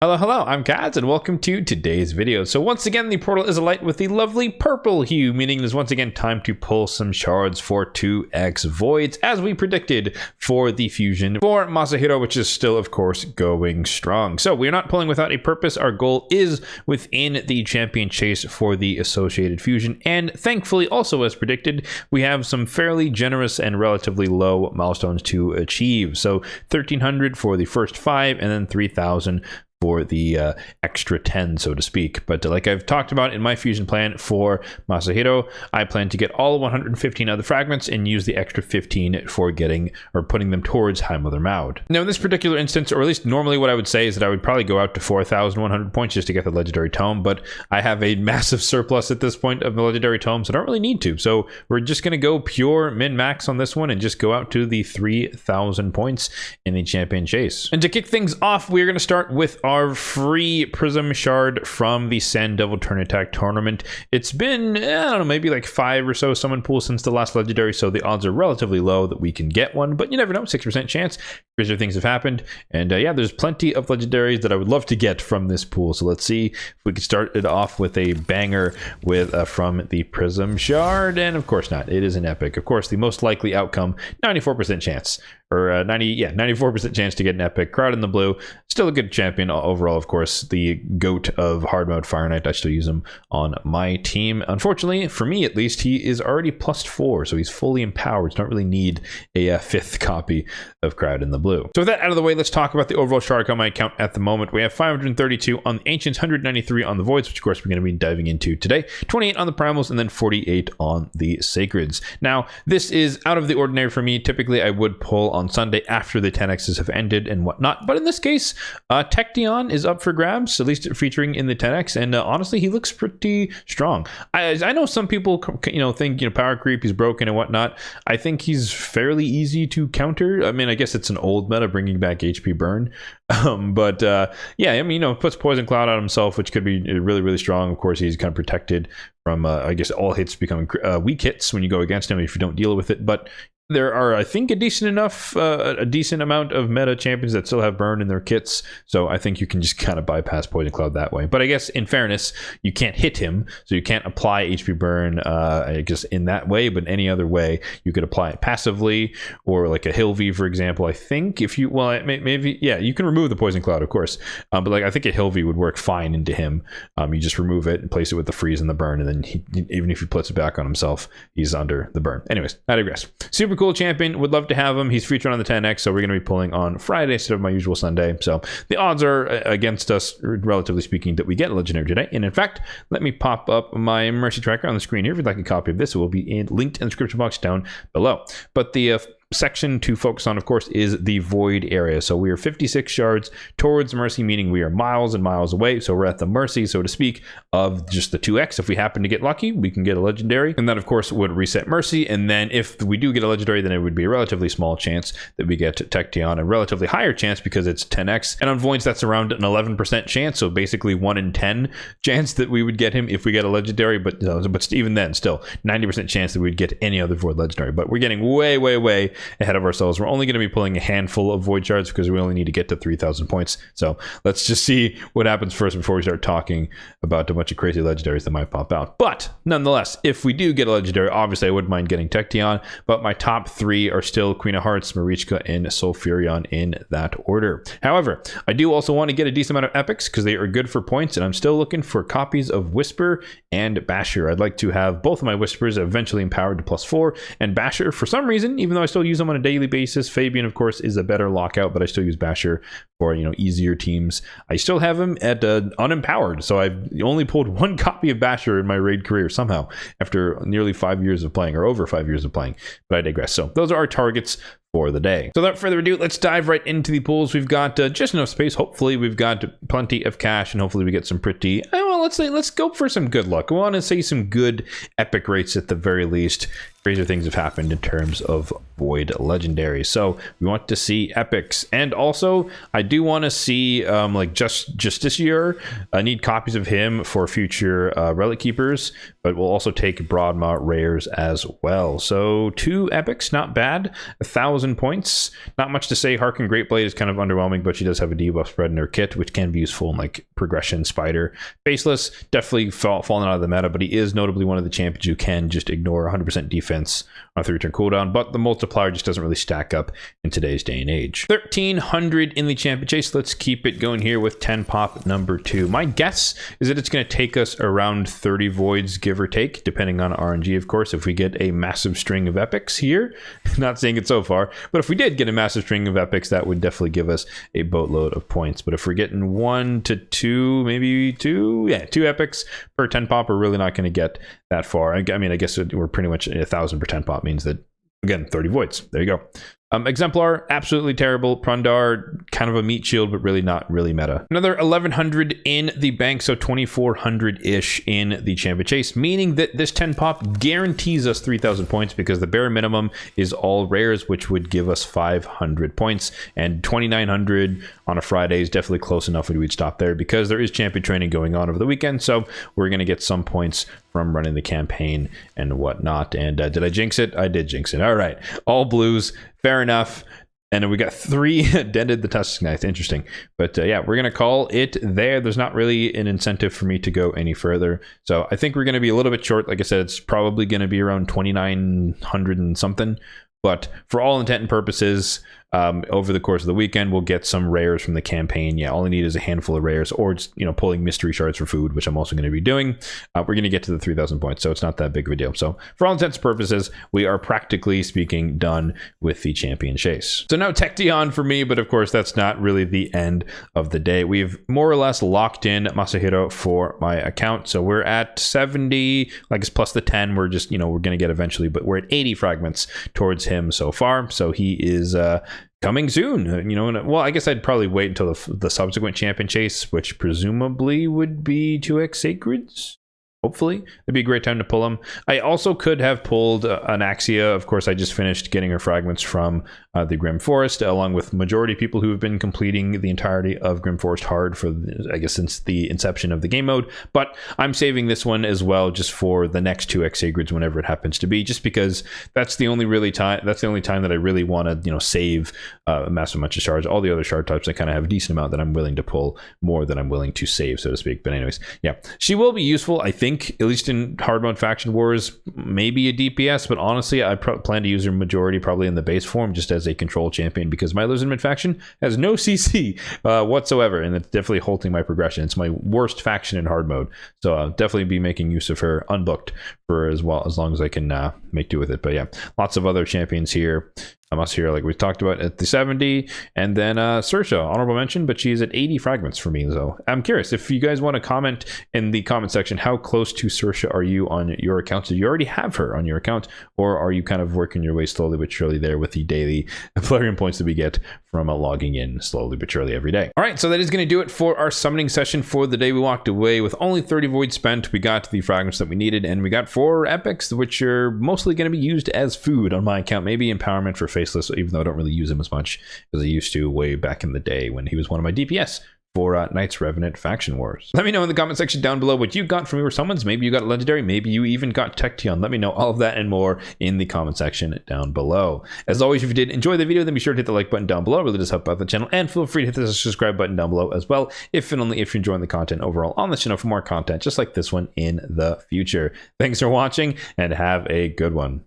Hello, hello, I'm Kads, and welcome to today's video. So once again, the portal is alight with the lovely purple hue, meaning it is once again time to pull some shards for 2x voids, as we predicted for the fusion for Masahiro, which is still, of course, going strong. So we're not pulling without a purpose. Our goal is within the champion chase for the associated fusion, and thankfully, also as predicted, we have some fairly generous and relatively low milestones to achieve. So 1,300 for the first 5, and then 3,000 for the extra 10, so to speak. But like I've talked about in my fusion plan for Masahiro, I plan to get all 115 of the fragments and use the extra 15 for getting or putting them towards High Mother Maud. Now in this particular instance, or at least normally what I would say is that I would probably go out to 4,100 points just to get the legendary tome, but I have a massive surplus at this point of the legendary tomes, so I don't really need to. So we're just going to go pure min-max on this one and just go out to the 3,000 points in the champion chase. And to kick things off, we're going to start with our free prism shard from the Sand Devil Turn Attack tournament. It's been, I don't know, maybe like 5 or so summon pools since the last legendary, so the odds are relatively low that we can get one, but you never know, 6% chance. Crazier things have happened, and yeah, there's plenty of legendaries that I would love to get from this pool, so let's see if we can start it off with a banger with from the prism shard, and of course not, it is an epic. Of course, the most likely outcome, 94% chance, or 94% chance to get an epic. Crowd in the blue, still a good champion overall, of course. The goat of hard mode Fire Knight, I still use him on my team. Unfortunately, for me at least, he is already +4, so he's fully empowered. So don't really need a 5th copy of Crowd in the blue. So with that out of the way, let's talk about the overall shard on my account at the moment. We have 532 on the Ancients, 193 on the Voids, which of course we're going to be diving into today, 28 on the Primals, and then 48 on the Sacreds. Now, this is out of the ordinary for me. Typically, I would pull on Sunday after the 10x's have ended and whatnot, but in this case, Tekteon is up for grabs, at least featuring in the 10x, and honestly, he looks pretty strong. I know some people, think power creep, he's broken and whatnot. I think he's fairly easy to counter. I mean, I guess it's an old meta bringing back HP burn, but yeah, I mean, puts Poison Cloud on himself, which could be really, really strong. Of course, he's kind of protected from, I guess, all hits becoming weak hits when you go against him if you don't deal with it, but there are, I think, a decent amount of meta champions that still have burn in their kits, so I think you can just kind of bypass Poison Cloud that way. But I guess, in fairness, you can't hit him, so you can't apply HP burn, I guess, in that way, but any other way, you could apply it passively, or like a Hilvi, for example. I think if you, well, maybe, yeah, you can remove the Poison Cloud, of course, but like I think a Hilvi would work fine into him. You just remove it and place it with the freeze and the burn, and then even if he puts it back on himself, he's under the burn. Anyways, I digress. Super cool champion, would love to have him. He's featured on the 10x, so we're going to be pulling on Friday instead of my usual Sunday, so the odds are against us, relatively speaking, that we get a legendary today. And in fact, let me pop up my mercy tracker on the screen here. If you'd like a copy of this, it will be linked in the description box down below. But the section to focus on, of course, is the void area. So we are 56 shards towards mercy, meaning we are miles and miles away. So we're at the mercy, so to speak, of just the 2x. If we happen to get lucky, we can get a legendary, and that of course would reset mercy. And then if we do get a legendary, then it would be a relatively small chance that we get Tekteon, a relatively higher chance because it's 10x. And on voids, that's around an 11% chance, so basically 1 in 10 chance that we would get him if we get a legendary. But even then, still 90% chance that we'd get any other void legendary. But we're getting way ahead of ourselves. We're only going to be pulling a handful of void shards because we only need to get to 3,000 points. So let's just see what happens first before we start talking about a bunch of crazy legendaries that might pop out. But nonetheless, if we do get a legendary, obviously I wouldn't mind getting Tekteon, but my top 3 are still Queen of Hearts, Marichka, and Sulfurion in that order. However, I do also want to get a decent amount of epics because they are good for points, and I'm still looking for copies of Whisper and Basher. I'd like to have both of my Whispers eventually empowered to +4, and Basher, for some reason, even though I still use them on a daily basis. Fabian, of course, is a better lockout, but I still use Basher for, easier teams. I still have him at unempowered, so I've only pulled 1 copy of Basher in my raid career somehow after nearly 5 years of playing, or over 5 years of playing, but I digress. So those are our targets for the day. So without further ado, let's dive right into the pools. We've got just enough space. Hopefully we've got plenty of cash, and hopefully we get some pretty, well, let's go for some good luck. I want to say some good epic rates at the very least. crazier things have happened in terms of Void Legendary. So we want to see epics, and also I do want to see like just this year. I need copies of him for future relic keepers, but we'll also take Broadma rares as well. So 2 epics, not bad. 1,000 points, not much to say. Harken Greatblade is kind of underwhelming, but she does have a debuff spread in her kit, which can be useful in like progression. Spider Faceless definitely fallen out of the meta, but he is notably one of the champions who can just ignore 100% defense on a 3-turn cooldown, but the multiplier just doesn't really stack up in today's day and age. 1,300 in the champion chase. Let's keep it going here with 10 pop number 2. My guess is that it's going to take us around 30 voids, give or take, depending on RNG, of course, if we get a massive string of epics here. Not seeing it so far, but if we did get a massive string of epics, that would definitely give us a boatload of points. But if we're getting 1 to 2, maybe 2 epics per 10 pop, we're really not going to get that far. I mean, I guess we're pretty much 1,000 per 10 pop means that, again, 30 voids. There you go. Exemplar, absolutely terrible. Prundar, kind of a meat shield, but really not really meta. Another 1,100 in the bank, so 2,400-ish in the champion chase, meaning that this 10 pop guarantees us 3,000 points because the bare minimum is all rares, which would give us 500 points, and 2,900 on a Friday is definitely close enough we'd stop there because there is champion training going on over the weekend, so we're going to get some points from running the campaign and whatnot. And did I jinx it? I did jinx it. All right, all blues. Fair enough. And then we got 3 dented the Tusk Knife. Interesting. But yeah, we're going to call it there. There's not really an incentive for me to go any further. So I think we're going to be a little bit short. Like I said, it's probably going to be around 2,900 and something. But for all intent and purposes, over the course of the weekend, we'll get some rares from the campaign. Yeah, all I need is a handful of rares, or just, pulling mystery shards for food, which I'm also going to be doing. We're going to get to the 3,000 points, so it's not that big of a deal. So for all intents and purposes, we are practically speaking done with the champion chase. So now Tekteon for me, but of course that's not really the end of the day. We've more or less locked in Masahiro for my account, so we're at 70, like it's plus the 10. We're just, we're going to get eventually, but we're at 80 fragments towards him so far. So he is coming soon, well, I guess I'd probably wait until the subsequent champion chase, which presumably would be 2x Sacreds. Hopefully, it'd be a great time to pull them. I also could have pulled an Axia. Of course, I just finished getting her fragments from the Grim Forest, along with majority of people who have been completing the entirety of Grim Forest hard for, I guess, since the inception of the game mode. But I'm saving this one as well, just for the next 2x Sacreds whenever it happens to be, just because that's the only time that I really want to, save a massive bunch of shards. All the other shard types, I kind of have a decent amount that I'm willing to pull more than I'm willing to save, so to speak. But anyways, yeah, she will be useful, I think, at least in hard mode faction wars, maybe a DPS, but honestly I plan to use her majority probably in the base form just as a control champion, because my Lizard mid faction has no CC whatsoever, and it's definitely halting my progression. It's my worst faction in hard mode, so I'll definitely be making use of her unbooked for as long as I can make do with it. But yeah, lots of other champions here. Us here, like we talked about, at the 70, and then Saoirse, honorable mention, but she's at 80 fragments for me. So I'm curious if you guys want to comment in the comment section, how close to Saoirse are you on your account? Do you already have her on your account, or are you kind of working your way slowly but surely there with the daily Plarium points that we get from logging in slowly but surely every day? All right, so that is going to do it for our summoning session for the day. We walked away with only 30 voids spent. We got the fragments that we needed, and we got 4 epics, which are mostly going to be used as food on my account. Maybe empowerment for Faceless, even though I don't really use him as much as I used to way back in the day when he was one of my DPS for Knights Revenant Faction Wars. Let me know in the comment section down below what you got from your summons. Maybe you got Legendary, maybe you even got Tekteon. Let me know all of that and more in the comment section down below. As always, if you did enjoy the video, then be sure to hit the like button down below. It really does help out the channel, and feel free to hit the subscribe button down below as well, if and only if you're enjoying the content overall on the channel for more content just like this one in the future. Thanks for watching, and have a good one.